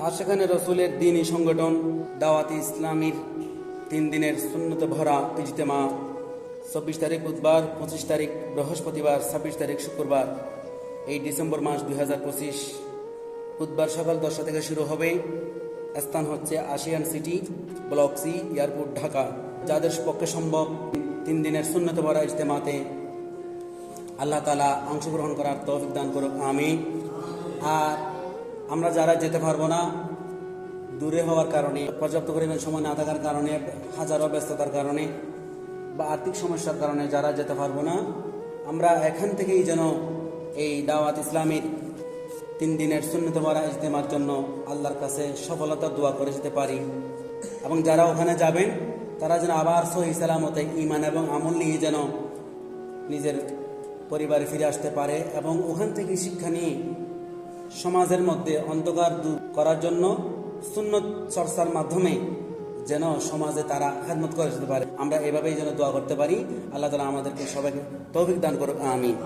আশিকানে রসুলের দ্বীনি সংগঠন দাওয়াতে ইসলামীর 3 দিনের সুন্নতে ভরা ইজতেমা 24 তারিখ বুধবার, 25 তারিখ বৃহস্পতিবার, 26 তারিখ শুক্রবার, এই ডিসেম্বর মাস 2025। বুধবার সকাল 10টা থেকে শুরু হবে। স্থান হচ্ছে Ashiyan city, block C, airport, Dhaka. যাদের পক্ষে সম্ভব 3 দিনের সুন্নতে ভরা ইজতেমাতে আল্লাহ তাআলা অংশগ্রহণ করার তৌফিক দান করুক, আমিন। আর আমরা যারা যেতে পারবো না, দূরে হওয়ার কারণে, পর্যাপ্ত পরিমাণ সময় না থাকার কারণে, হাজারো ব্যস্ততার কারণে বা আর্থিক সমস্যার কারণে যারা যেতে পারবো না, আমরা এখান থেকেই যেন এই দাওয়াত ইসলামীর 3 দিনের সুন্নতে ভরা ইজতেমার জন্য আল্লাহর কাছে সফলতার দোয়া করে যেতে পারি। এবং যারা ওখানে যাবেন তারা যেন আবার সহি সালামতে ঈমান এবং আমল নিয়ে যেন নিজের পরিবারে ফিরে আসতে পারে এবং ওখান থেকে শিক্ষা নিয়ে সমাজের মধ্যে অন্ধকার দূর করার জন্য সুন্নত চর্চার মাধ্যমে যেন সমাজে তারা খেদমত করে যেতে পারে। আমরা এভাবেই যেন দোয়া করতে পারি। আল্লাহ তাআলা আমাদেরকে সবাইকে তৌফিক দান করুক, আমিন।